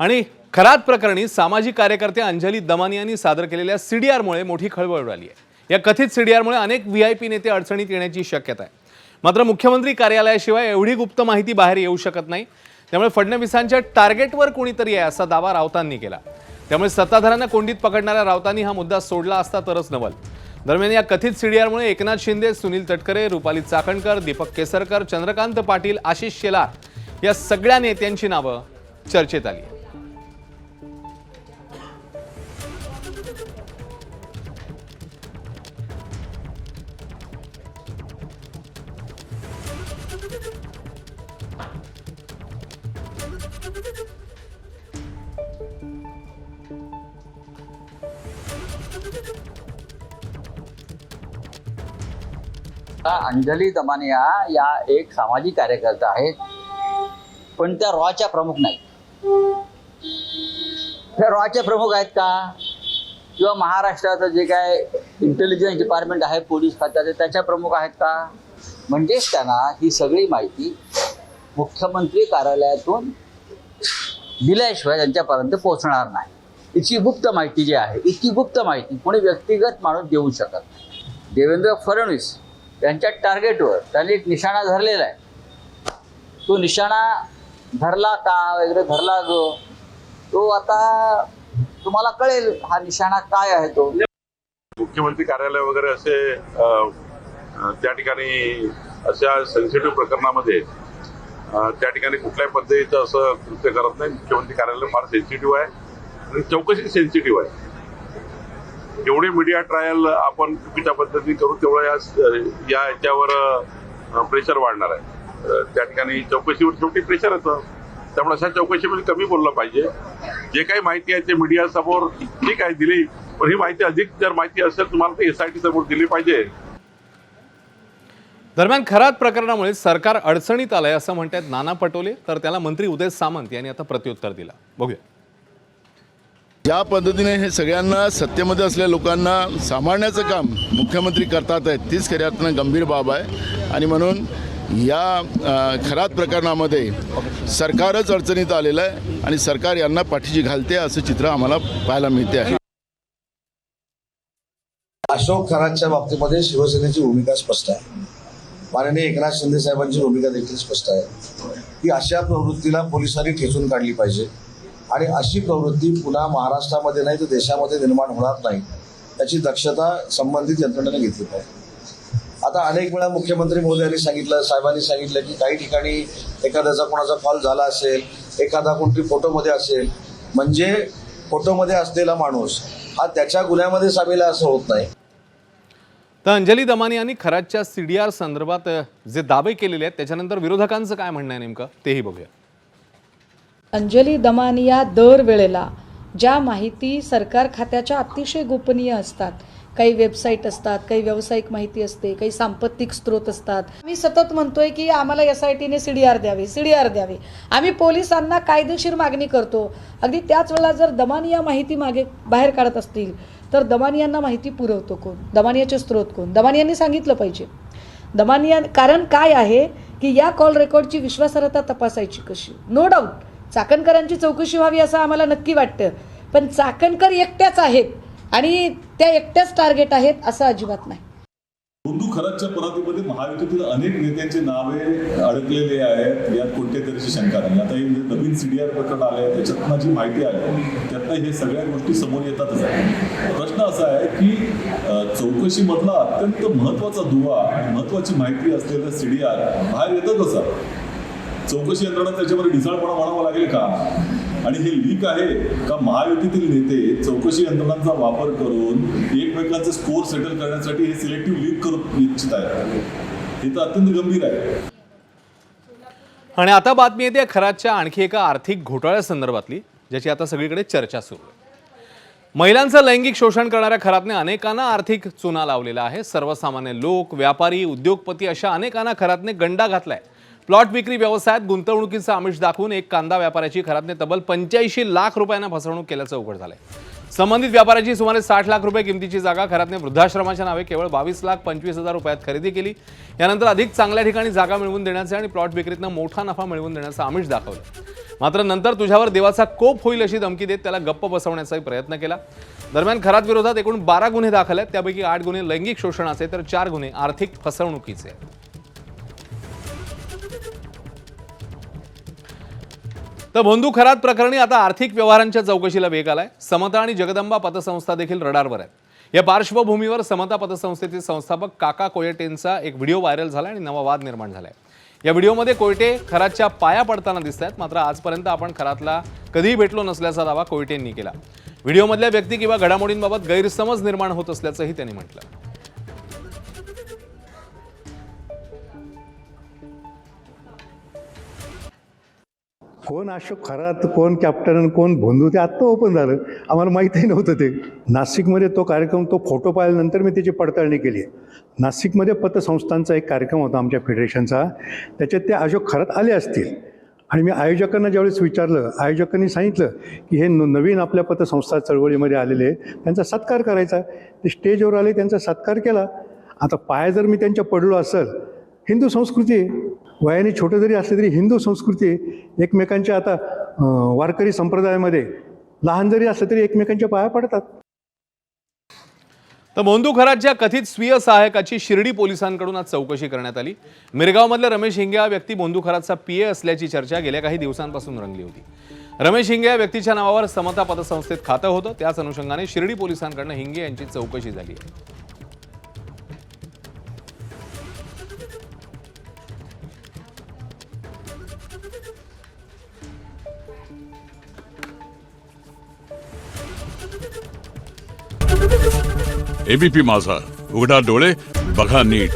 आणि खरात प्रकरणी सामाजिक कार्यकर्ते अंजली दमानी यांनी सादर केलेल्या सीडीआरमुळे मोठी खळबळ उडाली आहे। या कथित सीडीआरमुळे अनेक व्हीआयपी नेते अडचणीत येण्याची शक्यता आहे। मात्र मुख्यमंत्री कार्यालयाशिवाय एवढी गुप्त माहिती बाहेर येऊ शकत नाही। त्यामुळे फडणवीसांच्या टार्गेटवर कोणीतरी आहे असा दावा राऊतांनी केला। त्यामुळे सत्ताधाऱ्यांना कोंडीत पकडणाऱ्या राऊतांनी हा मुद्दा सोडला असता तरच नवल। दरम्यान या कथित सीडीआरमुळे एकनाथ शिंदे, सुनील तटकरे, रुपाली चाकणकर, दीपक केसरकर, चंद्रकांत पाटील, आशिष शेलार या सगळ्या नेत्यांची नावं चर्चेत आली। अंजली दमानिया या एक सामाजिक कार्यकर्ता आहेत, पण त्या रॉच्या प्रमुख नाहीत। त्या रॉच्या प्रमुख आहेत का, किंवा महाराष्ट्राचं जे काय इंटेलिजन्स डिपार्टमेंट आहे पोलीस खात्याचे त्याच्या प्रमुख आहेत का? म्हणजेच त्यांना ही सगळी माहिती मुख्यमंत्री कार्यालयातून दिल्याशिवाय त्यांच्यापर्यंत पोहोचणार नाही। इतकी गुप्त माहिती जी आहे, इतकी गुप्त माहिती कोणी व्यक्तिगत माणूस देऊ शकत नाही। देवेंद्र फडणवीस त्यांच्या टार्गेटवर त्यांनी एक निशाणा धरलेला आहे। तो निशाणा धरला का वगैरे धरला तो आता तुम्हाला कळेल हा निशाणा काय आहे। तो मुख्यमंत्री कार्यालय वगैरे असे त्या ठिकाणी अशा सेन्सिटिव्ह प्रकरणामध्ये त्या ठिकाणी कुठल्याही पद्धतीचं असं कृत्य करत नाही। मुख्यमंत्री कार्यालय फार सेन्सिटिव्ह आहे आणि चौकशी सेन्सिटिव्ह आहे। एवढे मीडिया ट्रायल आपण चुकीच्या पद्धतीने करू तेवढं याच्यावर प्रेशर वाढणार आहे। त्या ठिकाणी चौकशीवर शेवटी प्रेशर येतं, त्यामुळे अशा चौकशीमध्ये कमी बोललं पाहिजे। जे काही माहिती आहे ते मीडिया समोर ठीक आहे दिली, पण ही माहिती अधिक जर माहिती असेल तुम्हाला ते SIT समोर दिली पाहिजे। दरम्यान खरात प्रकरणामुळे सरकार अडचणीत आलंय असं म्हणतात नाना पटोले, तर त्याला मंत्री उदय सामंत यांनी आता प्रत्युत्तर दिलं। बघूया। या पद्धतीने हे सगळ्यांना सत्तेमध्ये असलेल्या लोकांना सांभाळण्याचं काम मुख्यमंत्री करतात आहेत, तीच खऱ्या अर्थानं गंभीर बाब आहे। आणि म्हणून या खरात प्रकरणामध्ये सरकारच अडचणीत आलेलं आहे आणि सरकार यांना पाठीशी घालते असं चित्र आम्हाला पाहायला मिळते आहे। अशोक खरातच्या बाबतीमध्ये शिवसेनेची भूमिका स्पष्ट आहे, माननीय एकनाथ शिंदे साहेबांची भूमिका देखील स्पष्ट आहे की अशा प्रवृत्तीला पोलिसांनी ठेचून काढली पाहिजे आणि अशी प्रवृत्ती पुन्हा महाराष्ट्रामध्ये नाही तर देशामध्ये निर्माण होणार नाही याची दक्षता संबंधित यंत्रणेने घेतली पाहिजे। आता अनेक वेळा मुख्यमंत्री महोदयांनी सांगितलं, साहेबांनी सांगितलं की काही ठिकाणी एखाद्याचा कोणाचा कॉल झाला असेल, एखादा कोणतरी फोटोमध्ये असेल, म्हणजे फोटोमध्ये असलेला माणूस हा त्याच्या गुन्ह्यामध्ये सामील आहे असं होत नाही। तर अंजली दमानी यांनी खरातच्या सीडीआर संदर्भात जे दावे केलेले आहेत त्याच्यानंतर विरोधकांचं काय म्हणणं आहे नेमकं तेही बघूया। अंजली दमानिया दरवेळेला ज्या माहिती सरकार खात्याच्या अतिशय गोपनीय असतात, काही वेबसाईट असतात, काही व्यावसायिक माहिती असते, काही सांपत्तिक स्रोत असतात, मी सतत म्हणतोय की आम्हाला SITने सीडीआर द्यावी। आम्ही पोलिसांना कायदेशीर मागणी करतो। अगदी त्याच वेळेला जर दमानिया माहिती बाहेर काढत असतील तर दमानियांना माहिती पुरवतो कोण, दमानियाचे स्रोत कोण, दमानियांनी सांगितलं पाहिजे। दमानिया कारण काय आहे की या कॉल रेकॉर्डची विश्वासार्हता तपासायची कशी। नो डाऊट चाकणकरांची चौकशी व्हावी असं आम्हाला नक्की वाटतं, पण चाकणकर एकट्याच आहेत आणि त्या एकट्याच टार्गेट आहेत असं अजिबात नाही। मुंडू खरातच्या परातीमध्ये महायुतीतील अनेक नेत्यांची नावे अडकलेली आहेत, यात कोणत्या तऱ्हेची शंका नाही। आता हे नवीन सीडीआर प्रकरण आले, त्याच्यातनं जी माहिती आली त्यातनं हे सगळ्या गोष्टी समोर येतातच आहे। प्रश्न असा आहे की चौकशीमधला अत्यंत महत्त्वाचा दुवा आणि महत्त्वाची माहिती असलेलं सीडीआर बाहेर येतं कसं? चौकशी यंत्रणा त्याच्यामध्ये ढिसाळपणा म्हणावा लागेल का? आणि हे लीक आहे का महायुतीतील नेते चौकशी यंत्रणांचा वापर करून एकमेकांचे स्कोर सेटल करण्यासाठी हे सिलेक्टिव्ह लीक करू इच्छित आहेत? हे तर अत्यंत गंभीर आहे। आणि आता बातमी येते खरातच्या आणखी एका आर्थिक घोटाळ्यासंदर्भातली, ज्याची आता सगळीकडे चर्चा सुरू आहे। महिलांचं लैंगिक शोषण करणाऱ्या खरातने अनेकांना आर्थिक चुना लावलेला आहे। सर्वसामान्य लोक, व्यापारी, उद्योगपती अशा अनेकांना खरातने गंडा घातलाय। प्लॉट विक्री व्यवसायात गुंतवणुकीचं आमिष दाखवून एक कांदा व्यापाऱ्याची खरातने तब्बल 85 लाख रुपयांना फसवणूक केल्याचं उघड झालंय। संबंधित व्यापाऱ्याची सुमारे 60 लाख रुपये किमतीची जागा खरातने वृद्धाश्रमाच्या नावे केवळ 22,25,000 रुपयात खरेदी केली. यानंतर अधिक चांगल्या ठिकाणी जागा मिळवून देण्याचे आणि प्लॉट विक्रीतनं मोठा नफा मिळवून देण्याचं आमिष दाखवलं. मात्र नंतर तुझ्यावर देवाचा कोप होईल अशी धमकी देत त्याला गप्प बसवण्याचाही प्रयत्न केला. दरम्यान खरात विरोधात एकूण 12 गुन्हे दाखल आहेत. त्यापैकी 8 गुन्हे लैंगिक शोषणाचे तर 4 गुन्हे आर्थिक फसवणुकीचे. तर भोंदू खरात प्रकरणी आता आर्थिक व्यवहारांच्या चौकशीला वेग आलाय. समता आणि जगदंबा पतसंस्था देखील रडारवर आहेत. या पार्श्वभूमीवर समता पतसंस्थेचे संस्थापक काका कोयटेंचा एक व्हिडिओ व्हायरल झाला आणि नवा वाद निर्माण झालाय. या व्हिडिओमध्ये कोयटे खरातच्या पाया पडताना दिसत आहेत. मात्र आजपर्यंत आपण खरातला कधीही भेटलो नसल्याचा दावा कोयटेंनी केला. व्हिडिओमधल्या व्यक्ती किंवा घडामोडींबाबत गैरसमज निर्माण होत असल्याचंही त्यांनी म्हटलं. कोण अशोक खरात, कोण कॅप्टन आणि कोण भोंदू ते आत्ता ओपन झालं. आम्हाला माहीतही नव्हतं ते. नाशिकमध्ये तो कार्यक्रम, तो फोटो पाहिल्यानंतर मी त्याची पडताळणी केली. नाशिकमध्ये पतसंस्थांचा एक कार्यक्रम होता आमच्या फेडरेशनचा. त्याच्यात ते अशोक खरात आले असतील आणि मी आयोजकांना ज्यावेळेस विचारलं, आयोजकांनी सांगितलं की हे नवीन आपल्या पतसंस्था चळवळीमध्ये आलेले, त्यांचा सत्कार करायचा. ते स्टेजवर आले, त्यांचा सत्कार केला. आता पाय जर मी त्यांच्या पडलो असेल, हिंदू संस्कृती, वयाने छोटं जरी असले तरी हिंदू संस्कृती, एकमेकांच्या आता वारकरी संप्रदायामध्ये लहान जरी असलं तरी एकमेकांच्या पाया पडतात. तर भोंदू खरातच्या कथित स्वीय सहायकाची शिर्डी पोलिसांकडून आज चौकशी करण्यात आली. मिरगावमधल्या रमेश हिंगे हा व्यक्ती भोंदू खरातचा पीए असल्याची चर्चा गेल्या काही दिवसांपासून रंगली होती. रमेश हिंगे या व्यक्तीच्या नावावर समता पतसंस्थेत खातं होतं. त्याच अनुषंगाने शिर्डी पोलिसांकडून हिंगे यांची चौकशी झाली आहे. एबीपी माझा, उघडा डोळे बघा नीट.